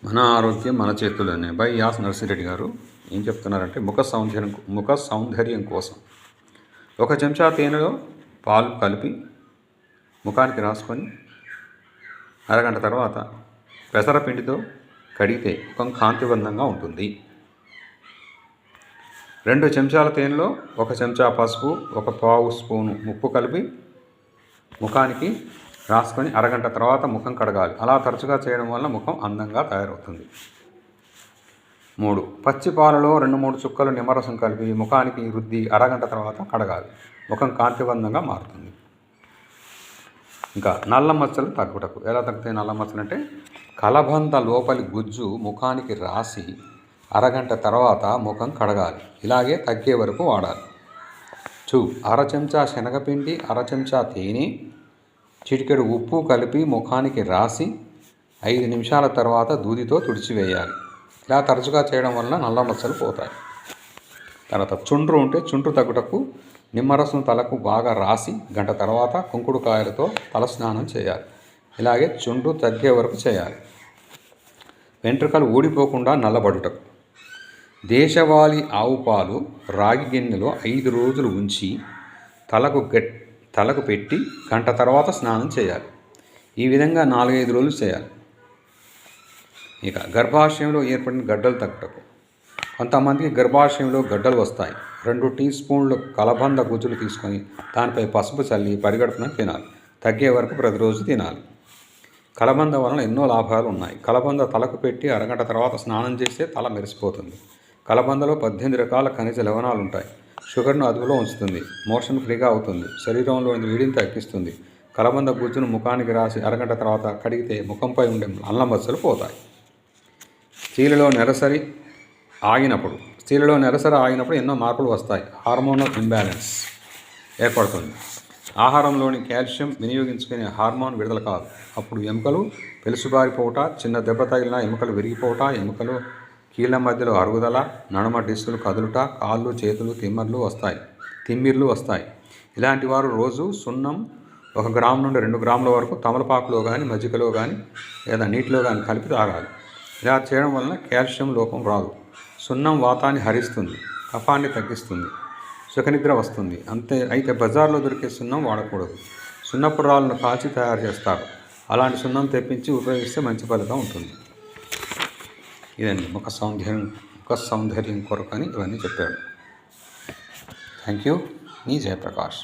మన ఆరోగ్యం మన చేతుల్లోనే బై యాస్ నర్సిరెడ్డి గారు ఏం చెప్తున్నారంటే ముఖ సౌందర్యం కోసం 1 చెంచా తేనెలో పాలు కలిపి ముఖానికి రాసుకొని అరగంట తర్వాత పెసరపిండితో కడిగితే ముఖం కాంతివంతంగా ఉంటుంది. 2 చెంచాల తేనెలో 1 చెంచా పసుపు 1/4 స్పూను ఉప్పు కలిపి ముఖానికి రాసుకొని అరగంట తర్వాత ముఖం కడగాలి. అలా తరచుగా చేయడం వల్ల ముఖం అందంగా తయారవుతుంది. 3 పచ్చి పాలలో 2-3 చుక్కలు నిమ్మరసం కలిపి ముఖానికి రుద్ది అరగంట తర్వాత కడగాలి. ముఖం కాంతివంతంగా మారుతుంది. ఇంకా నల్ల మచ్చలు తగ్గుటకు ఎలా తగ్గుతాయి? నల్ల మచ్చలు అంటే కలబంద లోపలి గుజ్జు ముఖానికి రాసి అరగంట తర్వాత ముఖం కడగాలి. ఇలాగే తగ్గే వరకు వాడాలి. 2 అర చెంచా శనగపిండి 1/2 చెంచా తేనె చిటికెడు ఉప్పు కలిపి ముఖానికి రాసి 5 నిమిషాల తర్వాత దూదితో తుడిచివేయాలి. ఇలా తరచుగా చేయడం వల్ల నల్ల మచ్చలు పోతాయి. తర్వాత చుండ్రు ఉంటే చుండ్రు తగ్గుటకు నిమ్మరసం తలకు బాగా రాసి గంట తర్వాత కుంకుడుకాయలతో తలస్నానం చేయాలి. ఇలాగే చుండ్రు తగ్గే వరకు చేయాలి. వెంట్రుకలు ఊడిపోకుండా నల్లబడుటకు దేశవాళీ ఆవు పాలు రాగి గిన్నెలో 5 రోజులు ఉంచి తలకు పెట్టి గంట తర్వాత స్నానం చేయాలి. ఈ విధంగా 4-5 రోజులు చేయాలి. ఇక గర్భాశయంలో ఏర్పడిన గడ్డలు తగ్గుటకు కొంతమందికి గర్భాశయంలో గడ్డలు వస్తాయి. 2 టీ స్పూన్లు కలబంద గుజ్జులు తీసుకొని దానిపై పసుపు చల్లి పరిగడుపున తినాలి. తగ్గే వరకు ప్రతిరోజు తినాలి. కలబంద వలన ఎన్నో లాభాలు ఉన్నాయి. కలబంద తలకు పెట్టి అరగంట తర్వాత స్నానం చేస్తే తల మెరిసిపోతుంది. కలబందలో 18 రకాల ఖనిజ లవణాలు ఉంటాయి. షుగర్ను అదుపులో ఉంచుతుంది. మోషన్ ఫ్రీగా అవుతుంది. శరీరంలోని వేడిని తగ్గిస్తుంది. కలబంద గుజ్జును ముఖానికి రాసి అరగంట తర్వాత కడిగితే ముఖంపై ఉండే నల్ల మచ్చలు పోతాయి. స్త్రీలలో నెలసరి ఆగినప్పుడు ఎన్నో మార్పులు వస్తాయి. హార్మోనల్ ఇంబ్యాలెన్స్ ఏర్పడుతుంది. ఆహారంలోని కాల్షియం వినియోగించుకునే హార్మోన్ విడుదల కాదు. అప్పుడు ఎముకలు పెలుసుబారిపోవట, చిన్న దెబ్బ తగిలిన ఎముకలు విరిగిపోవట, ఎముకలు కీళ్ళ మధ్యలో అరుగుదల, నడుమ డిస్కులు కదులుట, కాళ్ళు చేతులు తిమ్మిర్లు వస్తాయి. ఇలాంటి వారు రోజు సున్నం 1 గ్రాము నుండి 2 గ్రాముల వరకు తమలపాకులో కానీ మజ్జిగలో కానీ లేదా నీటిలో కానీ కలిపి తాగాలి. ఇలా చేయడం వలన కాల్షియం లోపం రాదు. సున్నం వాతాన్ని హరిస్తుంది, కఫాన్ని తగ్గిస్తుంది, సుఖనిద్ర వస్తుంది. అయితే బజార్లో దొరికే సున్నం వాడకూడదు. సున్నపు రాళ్ళను కాల్చి తయారు చేస్తారు. అలాంటి సున్నం తెప్పించి ఉపయోగిస్తే మంచి ఫలితం ఉంటుంది. ఇదండి ముఖ సౌందర్యం కొరకు అని ఇవన్నీ చెప్పాడు. Thank you. మీ జయప్రకాష్.